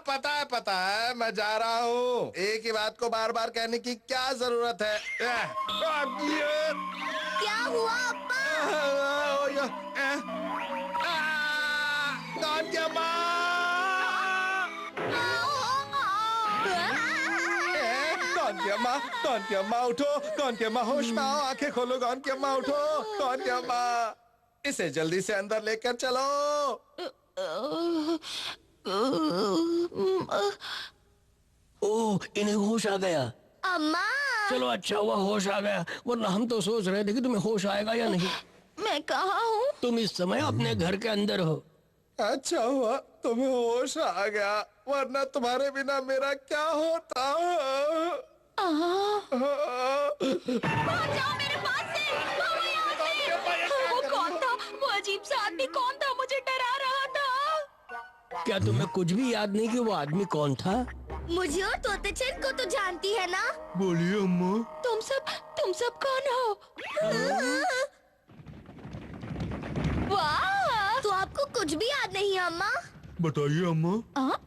पता है, मैं जा रहा हूँ। एक ही बात को बार बार कहने की क्या जरूरत है? क्या हुआ अप्पा? कौन क्या कौन की अम्मा उठो, कौन की अम्मा होश में आओ, आंखें खोलो, कौन की अम्मा उठो, कौन की अम्मा, इसे जल्दी से अंदर लेकर चलो। ओह, इन्हें होश आ गया। अम्मा, चलो अच्छा हुआ होश आ गया, वरना हम तो सोच रहे थे कि तुम्हें होश आएगा या नहीं। मैं कहाँ हूँ? तुम इस समय अपने घर के अंदर हो। अच्छा हुआ तुम्हें होश आ गया, वरना तुम्हारे बिना मेरा क्या होता। भाग जाओ मेरे पास से, भागो यहाँ से। वो कौन था? वो अजीब सा आदमी कौन था? मुझे डरा रहा था। क्या तुम्हें कुछ भी याद नहीं कि वो आदमी कौन था? मुझे और तोतेचन को तो जानती है ना? बोलिए अम्मा। तुम सब कौन हो? वाह, तो आपको कुछ भी याद नहीं है अम्मा? बताइए अम्मा।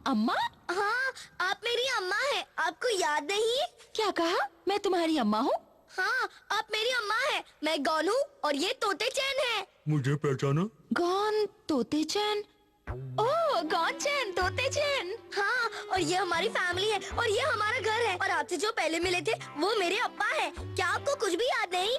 अम्मा? हाँ, आप मेरी अम्मा हैं। आपको याद नहीं? क्या कहा? मैं तुम्हारी अम्मा हूँ? हाँ, आप मेरी अम्मा हैं। मैं गौन हूँ और ये तोतेचन है। मुझे पहचाना? गौन, तोतेचन। ओह, गौनचन, तोतेचन। हाँ, और ये हमारी फैमिली है और ये हमारा घर है। और आपसे जो पहले मिले थे वो मेरे अप्पा हैं। क्या आपको कुछ भी याद नहीं?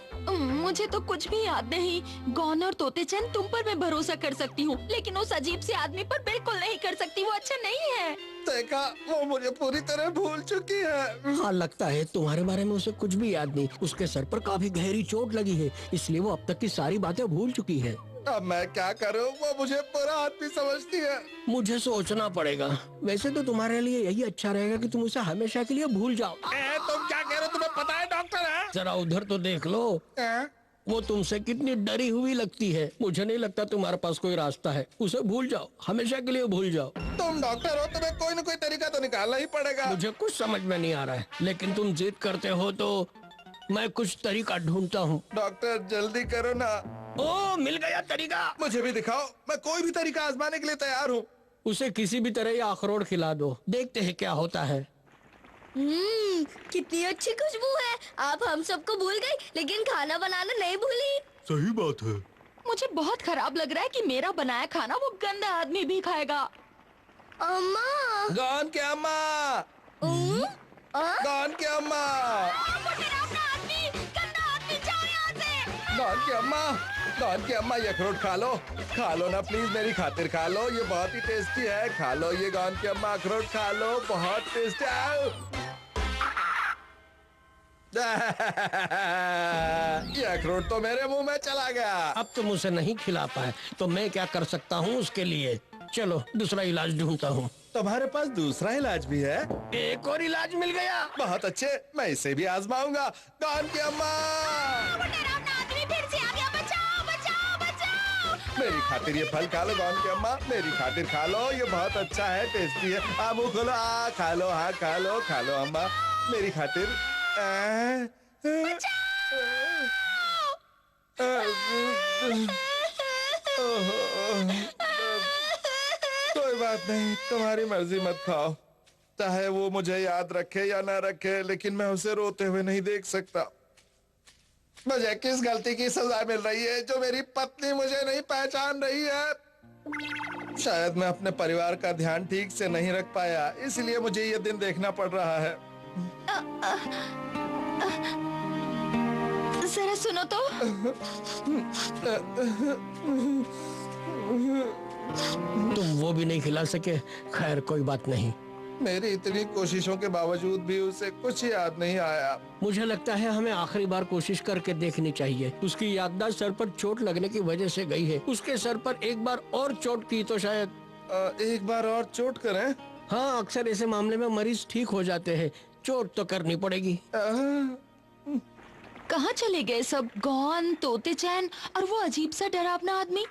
मुझे तो कुछ भी याद नहीं। गौन और तोतेचन, तुम पर मैं भरोसा कर सकती हूँ, लेकिन उस अजीब से आदमी पर बिल्कुल नहीं कर सकती। वो अच्छा नहीं है। देखा, वो मुझे पूरी तरह भूल चुकी है। हाँ, लगता है तुम्हारे बारे में उसे कुछ भी याद नहीं। उसके सर पर काफी गहरी चोट लगी है, इसलिए वो अब तक की सारी बातें भूल चुकी है। अब मैं क्या करूं? वो मुझे बुरा आदमी समझती है। मुझे सोचना पड़ेगा। वैसे तो तुम्हारे लिए यही अच्छा रहेगा कि तुम उसे हमेशा के लिए भूल जाओ। तुम क्या कह रहे हो? तुम्हें पता है डॉक्टर है? जरा उधर तो देख लो। वो तुमसे कितनी डरी हुई लगती है। मुझे नहीं लगता तुम्हारे पास कोई रास्ता है। उसे भूल जाओ, हमेशा के लिए भूल जाओ। तुम डॉक्टर हो, तुम्हें कोई न कोई तरीका तो निकालना ही पड़ेगा। मुझे कुछ समझ में नहीं आ रहा है, लेकिन तुम जिद करते हो तो मैं कुछ तरीका ढूंढता हूँ। डॉक्टर जल्दी करो ना। ओ, मिल गया तरीका। मुझे भी दिखाओ, मैं कोई भी तरीका आजमाने के लिए तैयार हूँ। उसे किसी भी तरह ये अखरोट खिला दो, देखते हैं क्या होता है। कितनी अच्छी खुशबू है। आप हम सबको भूल गई, लेकिन खाना बनाना नहीं भूली। सही बात है। मुझे बहुत खराब लग रहा है कि मेरा बनाया खाना वो गंदा आदमी भी खाएगा। अम्मा, गौन के अम्मा, गौन के अम्मा, गौन के अम्मा, गौन के अम्मा, ये अखरोट खा लो ना प्लीज, मेरी खातिर खा लो। ये बहुत ही टेस्टी है, खा लो ये गौन के अम्मा, अखरोट खा लो, बहुत टेस्टी है। ये अखरोट तो मेरे मुंह में चला गया। अब तुम उसे नहीं खिला पाए तो मैं क्या कर सकता हूँ उसके लिए? चलो दूसरा इलाज ढूंढता हूँ। तुम्हारे पास दूसरा इलाज भी है? एक और इलाज मिल गया। बहुत अच्छे, मैं इसे भी आजमाऊंगा। गौन की अम्मा, फिर से आ गया। बचाओ, बचाओ, बचाओ। मेरी खातिर ये फल खा लो गौन की अम्मा, मेरी खातिर खा लो, ये बहुत अच्छा है, टेस्टी है। हाँ, मुंह खोलो, खा लो, हाँ खा लो अम्मा, मेरी खातिर। कोई बात नहीं, तुम्हारी मर्जी, मत खाओ। चाहे वो मुझे याद रखे या ना रखे, लेकिन मैं उसे रोते हुए नहीं देख सकता। मुझे किस गलती की सजा मिल रही है जो मेरी पत्नी मुझे नहीं पहचान रही है? शायद मैं अपने परिवार का ध्यान ठीक से नहीं रख पाया, इसलिए मुझे ये दिन देखना पड़ रहा है। जरा सुनो तो। तुम वो भी नहीं खिला सके। खैर कोई बात नहीं। मेरी इतनी कोशिशों के बावजूद भी उसे कुछ याद नहीं आया। मुझे लगता है हमें आखिरी बार कोशिश करके देखनी चाहिए। उसकी याददाश्त सर पर चोट लगने की वजह से गई है। उसके सर पर एक बार और चोट की तो शायद। एक बार और चोट करें? हाँ, अक्सर ऐसे मामले में मरीज ठीक हो जाते हैं। चोट तो करनी पड़ेगी। कहाँ चले गए सब? गौन, तोतेचैन और वो अजीब सा डरावना आदमी।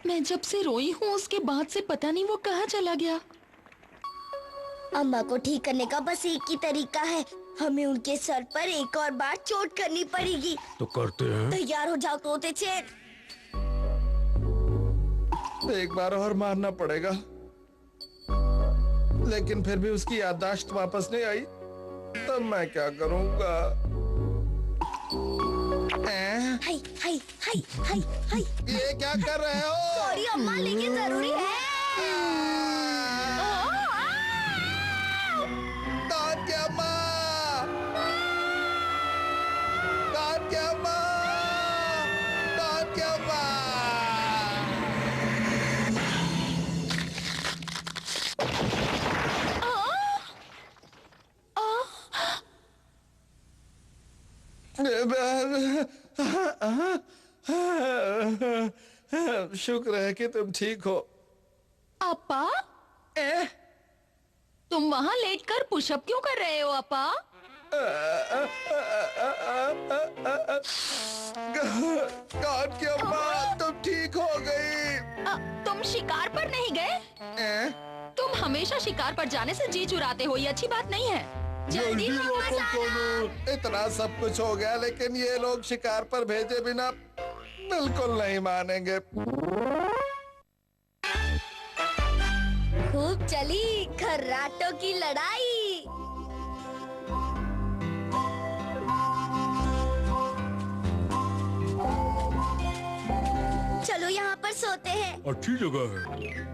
मैं जब से रोई हूँ उसके बाद से पता नहीं वो कहाँ चला गया। अम्मा को ठीक करने का बस एक ही तरीका है, हमें उनके सर पर एक और बार चोट करनी पड़ेगी। तो करते हैं। तैयार हो जाओ तोतेचैन। एक बार और मारना पड़ेगा। लेकिन फिर भी उसकी याददाश्त वापस नहीं आई, तब मैं क्या करूंगा? हाय हाय हाय हाय हाय। ये क्या कर रहे हो? सॉरी अम्मा, लेकिन जरूरी है। कान क्या माँ? कान क्या माँ? कान क्या माँ? शुक्र है कि तुम ठीक हो। अपा, तुम वहाँ लेटकर पुशअप क्यों कर रहे हो अपा? कान की अम्मा, तुम ठीक हो गई? तुम शिकार पर नहीं गए? तुम हमेशा शिकार पर जाने से जी चुराते हो, ये अच्छी बात नहीं है। जल्दी वापस आना। इतना सब कुछ हो गया, लेकिन ये लोग शिकार पर भेजे बिना बिल्कुल नहीं मानेंगे। खूब चली खर्राटों की लड़ाई। चलो यहाँ पर सोते हैं। अच्छी जगह है।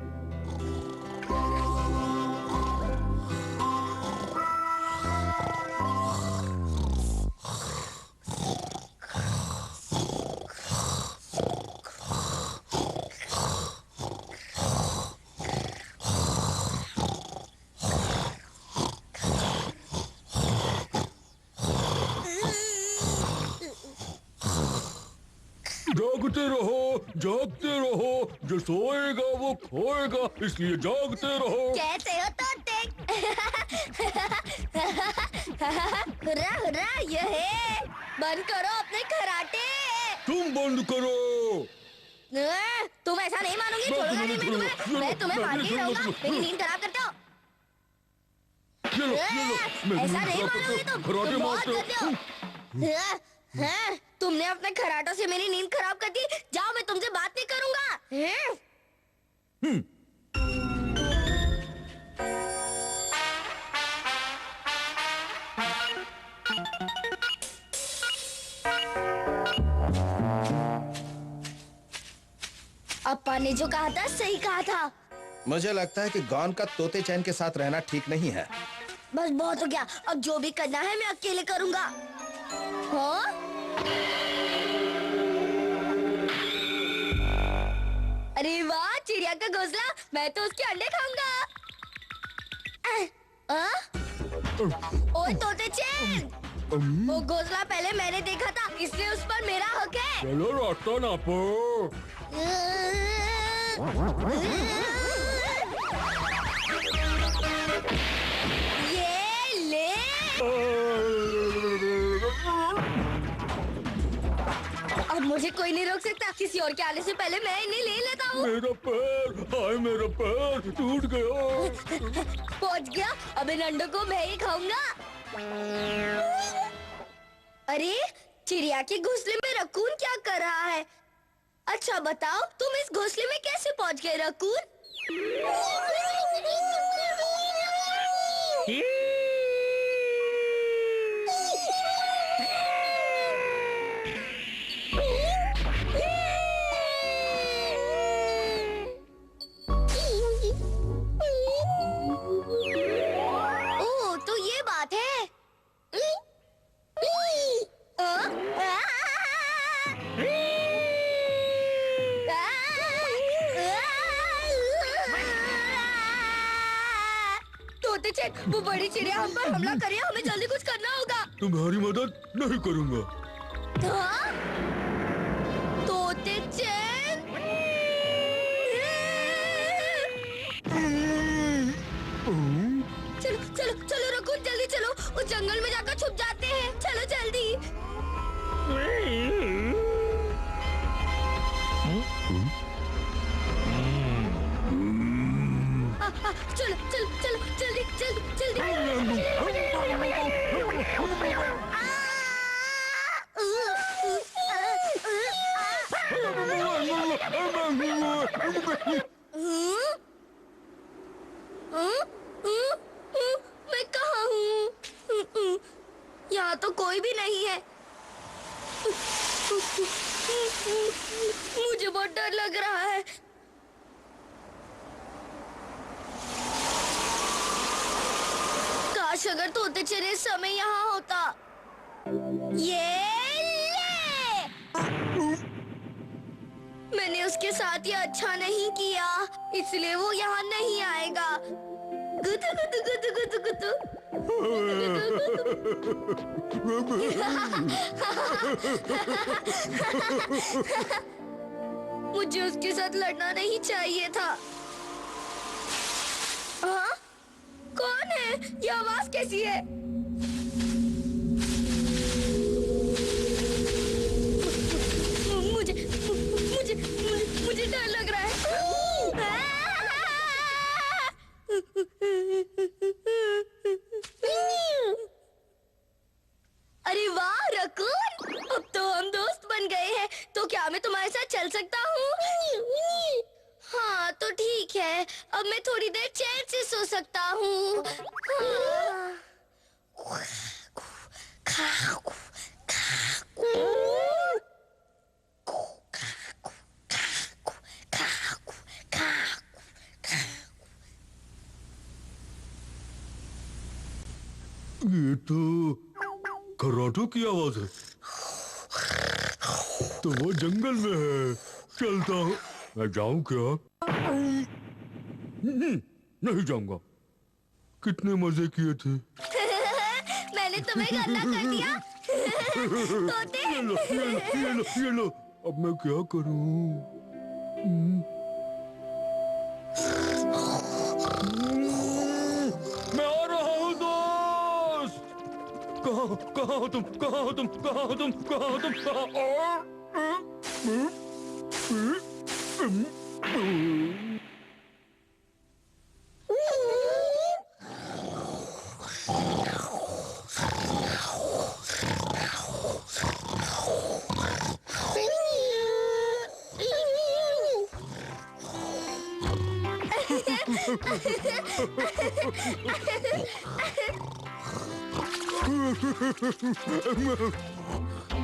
जागते रहो, जो सोएगा वो खोएगा, इसलिए जागते रहो। कैसे हो तोते? हुर्रा हुर्रा, ये है। बंद करो अपने खराटे। तुम बंद करो। तुम ऐसा नहीं मानोगी, छोड़ूंगा नहीं मैं तुम्हें। मैं तुम्हें मार के रहूंगा। मेरी नींद खराब करते हो। ऐसा नहीं मानोगी तुम बहुत करते हो। हाँ, तुमने अपने खराटों से मेरी नींद खराब कर दी। जाओ, मैं तुमसे बात नहीं करूंगा। अप्पा ने जो कहा था सही कहा था। मुझे लगता है कि गॉन का तोते चैन के साथ रहना ठीक नहीं है। बस बहुत हो गया, अब जो भी करना है मैं अकेले करूंगा। हाँ? अरे वाह, चिड़िया का घोंसला, मैं तो उसके अंडे खाऊंगा। ओए तोते चैन, वो घोंसला पहले मैंने देखा था, इसलिए उस पर मेरा हक है। चलो रास्ता नापो। ये ले। अब मुझे कोई नहीं रोक सकता। किसी और के आने से पहले मैं इन्हें ले लेता हूँ। मेरा पैर, हाय मेरा पैर टूट गया। पहुँच गया, अब इन अंडों को मैं ही खाऊंगा। अरे, चिड़िया के घोंसले में रकून क्या कर रहा है? अच्छा बताओ, तुम इस घोंसले में कैसे पहुँच गए रकून? ओह, तो ये बात है। तोते चैन, वो बड़ी चिड़िया हम पर हमला करे, हमें जल्दी कुछ करना होगा। तुम्हारी मदद नहीं करूंगा। हाँ? तोते चैन? चलो चलो चलो रकून, जल्दी चलो, उस जंगल में जाकर छुप जाते हैं। चलो जल्दी। चलो चलो चलो, जल्दी जल्दी जल्दी। मुझे बहुत डर लग रहा है। काश अगर तोते चने इस समय यहाँ होता। ये ले! मैंने उसके साथ ये अच्छा नहीं किया, इसलिए वो यहाँ नहीं आएगा। गुदु गुदु गुदु गुदु गुदु। मुझे उसके साथ लड़ना नहीं चाहिए था। हाँ? कौन है? ये आवाज कैसी है? मुझे मुझे मुझे डर लग रहा है। अरे वाह रकून, अब तो हम दोस्त बन गए हैं। तो क्या मैं तुम्हारे साथ चल सकता हूँ? हाँ तो ठीक है, अब मैं थोड़ी देर चैन से सो सकता हूँ। ये तो खर्राटों की आवाज है। तो वो जंगल में है। चलता हूँ। मैं जाऊँ क्या? नहीं जाऊंगा। कितने मजे किए थे। मैंने तुम्हें गंदा कर दिया। तोते। ये लो। अब मैं क्या करूँ? मैं आ रहा हूँ दोस्त। कहाँ हो तुम?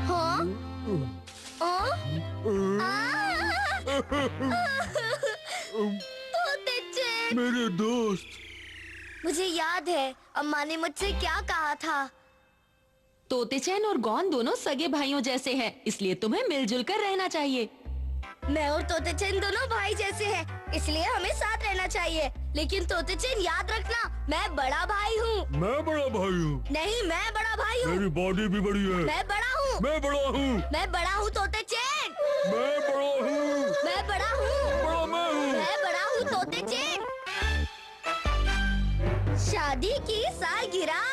हाँ? तोते चैन। मेरे दोस्त। मुझे याद है अम्मा ने मुझसे क्या कहा था। तोतेचैन और गॉन दोनों सगे भाइयों जैसे हैं, इसलिए तुम्हें मिलजुल कर रहना चाहिए। मैं और तोतेचैन दोनों भाई जैसे हैं, इसलिए हमें साथ रहना चाहिए। लेकिन तोतेचैन याद रखना, मैं बड़ा भाई हूँ। मैं बड़ा भाई हूँ। नहीं, मैं बड़ा भाई हूँ। मेरी बॉडी भी बड़ी है। मैं बड़ा हूँ। मैं बड़ा हूँ। मैं बड़ा हूँ तोतेचैन। मैं बड़ा हूँ। मैं बड़ा हूँ। बड़ा मैं हूँ। मैं बड़ा हूँ तोतेचैन। शादी की सालगिरह।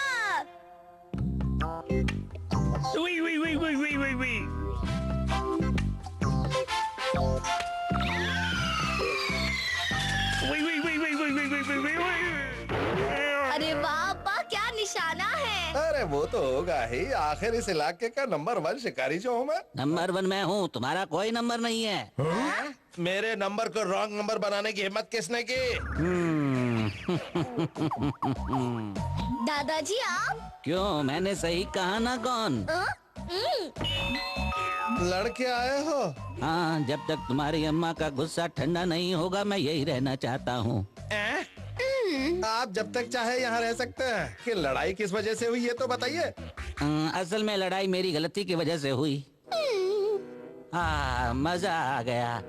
अरे वाह अब्बा, क्या निशाना है। अरे वो तो होगा ही, आखिर इस इलाके का नंबर 1 शिकारी जो हूँ मैं। नंबर 1 मैं हूँ, तुम्हारा कोई नंबर नहीं है। मेरे नंबर को रॉन्ग नंबर बनाने की हिम्मत किसने की? दादाजी आप? क्यों, मैंने सही कहा ना कौन? लड़के आए हो? हाँ, जब तक तुम्हारी अम्मा का गुस्सा ठंडा नहीं होगा मैं यही रहना चाहता हूँ। आप जब तक चाहे यहाँ रह सकते हैं। कि लड़ाई किस वजह से हुई ये तो बताइए। असल में लड़ाई मेरी गलती की वजह से हुई। मजा आ गया।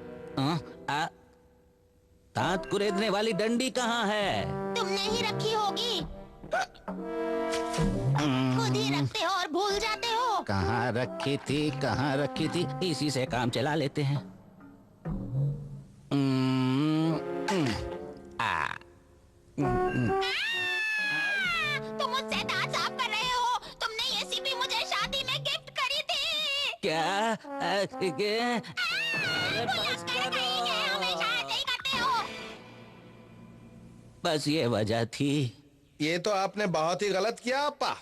दांत कुरेदने वाली डंडी कहाँ है? तुमने ही रखी होगी। खुद ही रखते हो और भूल जाते हो। कहाँ रखी थी? इसी से काम चला लेते हैं। तुम मुझसे दांत साफ कर रहे हो। तुमने ये सीपी मुझे शादी में गिफ्ट करी थी। क्या? हमेशा ऐसे ही करते हो। बस ये वजह थी। ये तो आपने बहुत ही गलत किया अप्पा।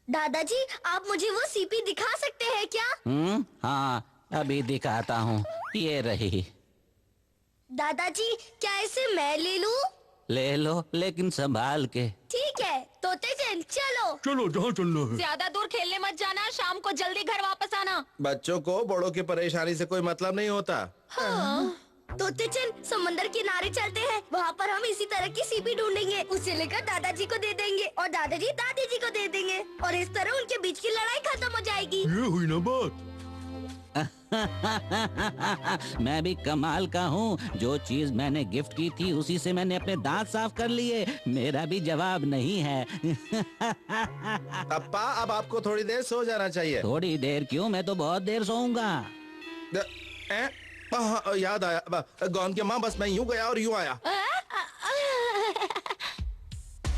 दादाजी आप मुझे वो सीपी दिखा सकते हैं क्या? हाँ, अभी दिखाता हूँ। ये रही। दादाजी क्या इसे मैं ले लूं? ले लो, लेकिन संभाल के। ठीक है। तोते चैन चलो। चलो जहाँ चलना है। ज्यादा दूर खेलने मत जाना, शाम को जल्दी घर वापस आना। बच्चों को बड़ों की परेशानी से कोई मतलब नहीं होता। तोते चैन समंदर किनारे चलते हैं, वहाँ पर हम इसी तरह की सीपी ढूंढेंगे, उसे लेकर दादाजी को दे देंगे और दादाजी दादी जी को दे देंगे और इस तरह उनके बीच की लड़ाई खत्म हो जाएगी। ये हुई ना बात। मैं भी कमाल का हूँ। जो चीज मैंने गिफ्ट की थी उसी से मैंने अपने दांत साफ कर लिए। मेरा भी जवाब नहीं है। अप्पा अब आपको थोड़ी देर सो जाना चाहिए। थोड़ी देर क्यों, मैं तो बहुत देर सोऊंगा। याद आया गौन के माँ, बस मैं यूं गया और यूं आया।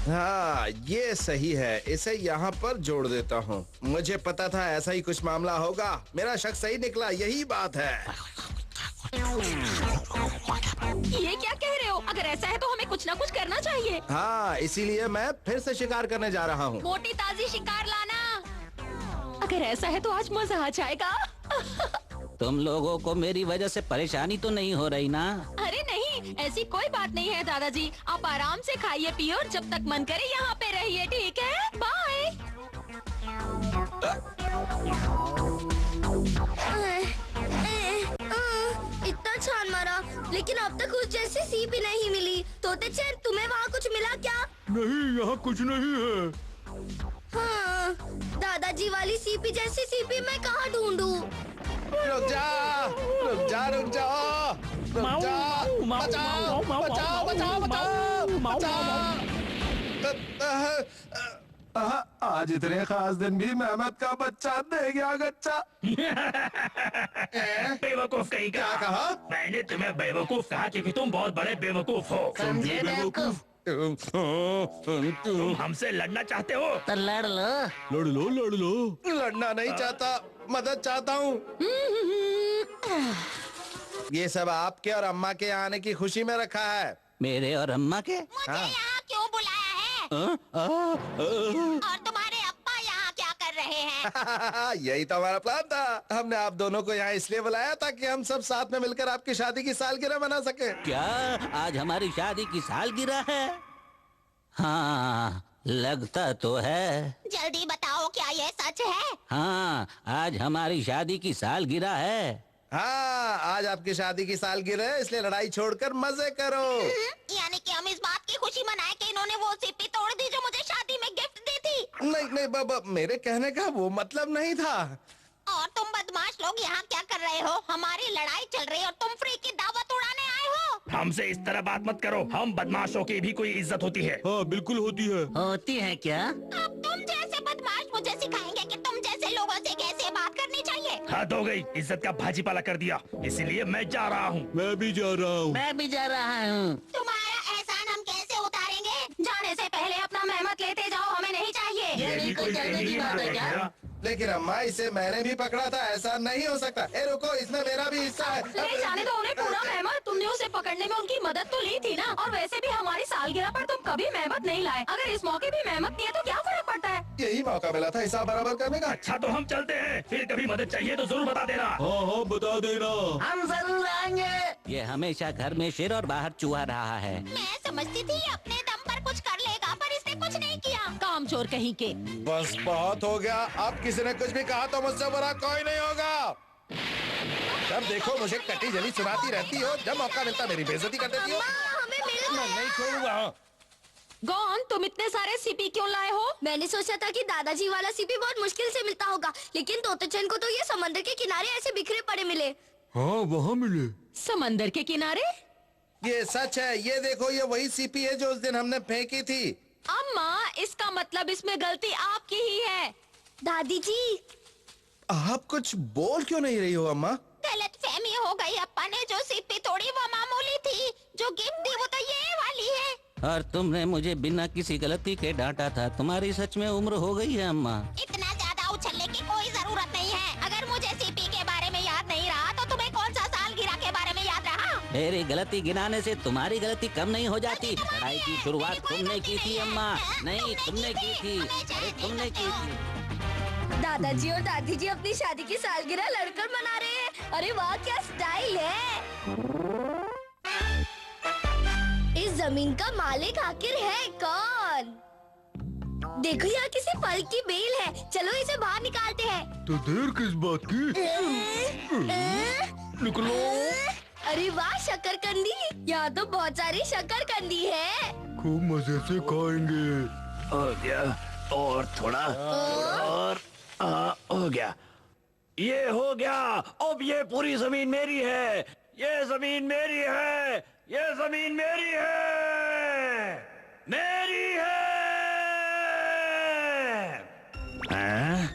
हाँ ये सही है, इसे यहाँ पर जोड़ देता हूँ। मुझे पता था ऐसा ही कुछ मामला होगा, मेरा शक सही निकला, यही बात है। ये क्या कह रहे हो? अगर ऐसा है तो हमें कुछ ना कुछ करना चाहिए। हाँ इसीलिए मैं फिर से शिकार करने जा रहा हूँ। मोटी ताजी शिकार लाना। अगर ऐसा है तो आज मजा आ जाएगा। तुम लोगों को मेरी वजह से परेशानी तो नहीं हो रही ना? अरे नहीं, ऐसी कोई बात नहीं है दादाजी। आप आराम से खाइए पिए और जब तक मन करे यहाँ पे रहिए, ठीक है? बाय। इतना छान मारा लेकिन अब तक उस जैसी सीप ही नहीं मिली। तोते चैन तुम्हें वहाँ कुछ मिला क्या? नहीं यहाँ कुछ नहीं है। हाँ, दादाजी वाली सीपी जैसी सीपी मैं कहाँ ढूंढूं? रुक जा, रुक जा, रुक जा, रुक जा, बचाओ, बचाओ, बचाओ, बचाओ, बचाओ। आज इतने खास दिन भी मेहमत का बच्चा दे गया गच्चा। बेवकूफ कहीं का। क्या कहा? मैंने तुम्हें बेवकूफ कहा क्योंकि तुम बहुत बड़े बेवकूफ हो। समझे बेवकूफ? तुम हमसे लड़ना चाहते हो तो लड़ लो। लड़ लो, लड़ लो। लड़ना नहीं चाहता, मदद चाहता हूँ। ये सब आपके और अम्मा के आने की खुशी में रखा है। मेरे और अम्मा के? मुझे यहाँ क्यों बुलाया है? और तुम्हारे अप्पा यहाँ क्या कर रहे हैं? यही तो हमारा प्लान था। हमने आप दोनों को यहाँ इसलिए बुलाया ताकि हम सब साथ में मिलकर आपकी शादी की सालगिरह मना सके। क्या आज हमारी शादी की सालगिरह है? हाँ लगता तो है। जल्दी बताओ क्या ये सच है? हाँ आज हमारी शादी की सालगिरह है। हाँ आज आपकी शादी की सालगिरह है, इसलिए लड़ाई छोड़कर मजे करो। यानी कि हम इस बात की खुशी मनाएं कि इन्होंने वो सीपी तोड़ दी जो मुझे शादी में गिफ्ट दी थी। नहीं नहीं बाबा, मेरे कहने का वो मतलब नहीं था। और तुम बदमाश लोग यहाँ क्या कर रहे हो? हमारी लड़ाई चल रही है और तुम फ्री की दावत उड़ाने आए हो। हमसे इस तरह बात मत करो। हम बदमाशों की भी कोई इज्जत होती है। हाँ बिल्कुल होती है। होती है क्या? अब तुम जैसे बदमाश मुझे सिखाएंगे कि तुम जैसे लोगों से कैसे बात करनी चाहिए। हद हो गई, इज्जत का भाजीपाला कर दिया, इसीलिए मैं जा रहा हूँ। मैं भी जा रहा हूँ। मैं भी जा रहा हूँ। तुम्हारा एहसान हम कैसे उतारेंगे? जाने से पहले अपना मेहमत लेते जाओ, हमें नहीं चाहिए। ये भी कोई जल्दी की बात है क्या? लेकिन अम्मा इसे मैंने भी पकड़ा था, ऐसा नहीं हो सकता। ए रुको, इसमें मेरा भी हिस्सा है। ले जाने दो उन्हें पूरा मेहमत। तुमने उसे पकड़ने में उनकी मदद तो ली थी ना। और वैसे भी हमारी सालगिरह पर तुम कभी मेहमत नहीं लाए। अगर इस मौके भी मेहमत दिए तो क्या फर्क पड़ता है? यही मौका मिला था हिसाब बराबर करने का। अच्छा तो हम चलते हैं, फिर कभी मदद चाहिए तो जरूर बता देना। हाँ हाँ बता देना। हम जरूर आएंगे। ये हमेशा घर में शेर और बाहर चूहा रहा है। मैं समझती थी अपने दम पर कुछ कर लेगा, पर इसने कुछ नहीं किया। काम चोर कहीं के। बस बहुत हो गया, अब किसी ने कुछ भी कहा तो मुझसे बुरा कोई नहीं होगा। जब देखो मुझे कटी जली सुनाती रहती हो, जब मौका मिलता मेरी बेइज्जती कर देती हो। हमें मिल मैं नहीं छोड़ूंगा। गौन, तुम इतने सारे सीपी क्यों लाए हो? मैंने सोचा था कि दादाजी वाला सीपी बहुत मुश्किल से मिलता होगा, लेकिन तोते चैन को तो ये समंदर के किनारे ऐसे बिखरे पड़े मिले। हाँ वहाँ मिले। समंदर के किनारे? ये सच है, ये देखो ये वही सीपी है जो उस दिन हमने फेंकी थी। अम्मा, इसका मतलब इसमें गलती आपकी ही है। दादी जी, आप कुछ बोल क्यों नहीं रही हो अम्मा? गलतफहमी हो गई। अप्पा ने जो सीपी तोड़ी वो मामूली थी, जो गिफ्ट दी वो तो ये वाली है। और तुमने मुझे बिना किसी गलती के डांटा था। तुम्हारी सच में उम्र हो गई है अम्मा। इतना ज्यादा उछलने की कोई जरूरत नहीं है। अगर मुझे सीपी के बारे में याद नहीं रहा तो तुम्हें कौन सा सालगिरह के बारे में याद रहा? मेरी गलती गिनाने से तुम्हारी गलती कम नहीं हो जाती। लड़ाई की शुरुआत तुमने की थी अम्मा। नहीं तुमने की थी, अरे तुमने की थी। दादाजी और दादी जी अपनी शादी की सालगिरह लड़कर मना रहे हैं। अरे वाह क्या स्टाइल है। इस जमीन का मालिक आखिर है कौन? देखो यहाँ किसी फल की बेल है, चलो इसे बाहर निकालते हैं। तो देर किस बात की? निकलो। अरे वाह शकरकंदी, यहाँ तो बहुत सारी शकरकंदी है। खूब मजे से खाएंगे। हो गया, और थोड़ा और हो गया, ये हो गया। अब ये पूरी जमीन मेरी है, ये जमीन मेरी है, ये जमीन मेरी है, मेरी है। हैं?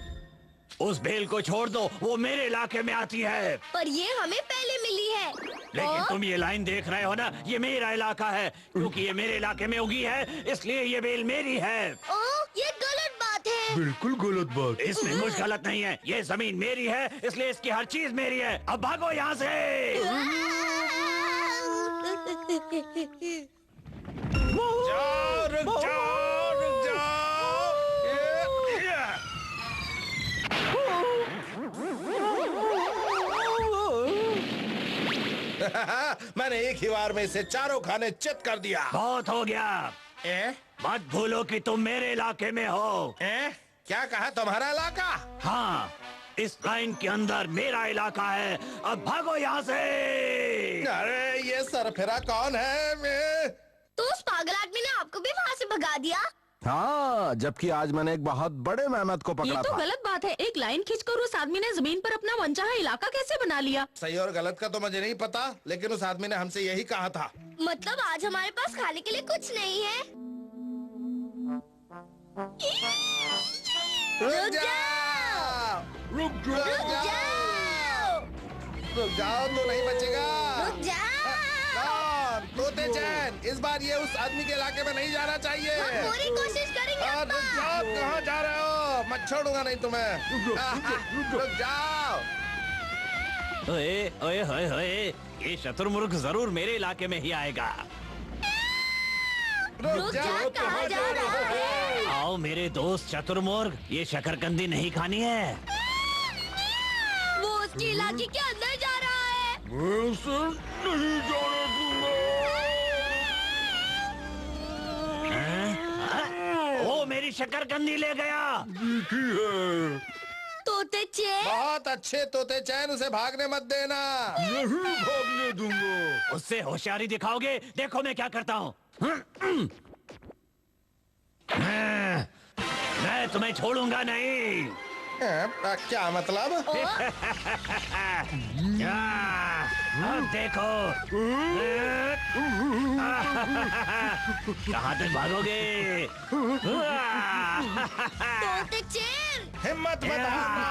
उस बेल को छोड़ दो, वो मेरे इलाके में आती है। पर ये हमें पहले मिली है। लेकिन तुम ये लाइन देख रहे हो ना, ये मेरा इलाका है। क्योंकि ये मेरे इलाके में उगी है, इसलिए ये बेल मेरी है। ये गलत बात है। बिल्कुल गलत बात। इसमें कुछ गलत नहीं है, ये जमीन मेरी है, इसलिए इसकी हर चीज मेरी है। अब भागो यहाँ से। जाओ, रुक जाओ, रुक जाओ। मैंने एक ही बार में इसे चारों खाने चित कर दिया। बहुत हो गया। मत भूलो कि तुम मेरे इलाके में हो। क्या कहा, तुम्हारा इलाका? हाँ, इस लाइन के अंदर मेरा इलाका है। अब भागो यहाँ से। अरे ये सरफिरा कौन है? मैं तो उस पागल आदमी ने आपको भी वहाँ से भगा दिया। हाँ, जबकि आज मैंने एक बहुत बड़े मेहनत को ये पकड़ा तो था। गलत बात है। एक लाइन खींचकर उस आदमी ने जमीन पर अपना मनचाहा इलाका कैसे बना लिया? सही और गलत का तो मुझे नहीं पता, लेकिन उस आदमी ने हमसे यही कहा था। मतलब आज हमारे पास खाने के लिए कुछ नहीं है। रुक जाओ, रुक रुक जाओ, रुक जाओ, तो नहीं बचेगा। रुक जाओ। कौन? तोते चैन, इस बार ये उस आदमी के इलाके में नहीं जाना चाहिए। हम पूरी कोशिश करेंगे रुक अब्बा। जाओ, कहाँ जा रहे हो? मैं छोड़ूंगा नहीं तुम्हें। रुक जाओ। ओए ओए होए होए, ये शुतुरमुर्ग जरूर मेरे इलाके में ही आएगा। रुक जाओ, कहाँ जा रहा है? आओ मेरे दोस्त चतुर्मुर्ग, ये शकरकंदी नहीं खानी है। वो उसके इलाके के अंदर जा रहा है। मैं उसे नहीं जाने दूंगा। वो मेरी शकरकंदी ले गया। देखी है। तोते चैन, बहुत अच्छे तोते चैन, उसे भागने मत देना। नहीं भागने दूंगा। उससे होशियारी दिखाओगे? देखो मैं क्या करता हूँ। मैं तुम्हें छोड़ूंगा नहीं। क्या मतलब? अब देखो। कहाँ तक भागोगे? तोते चैन। हिम्मत मत हारना।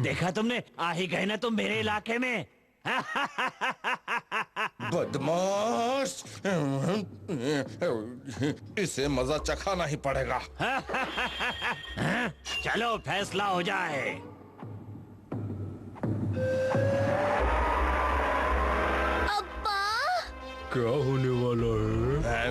देखा तुमने, आ ही गए ना तुम मेरे इलाके में। बदमाश, इसे मजा चखाना ही पड़ेगा। चलो फैसला हो जाए। अब्बा, क्या होने वाला है?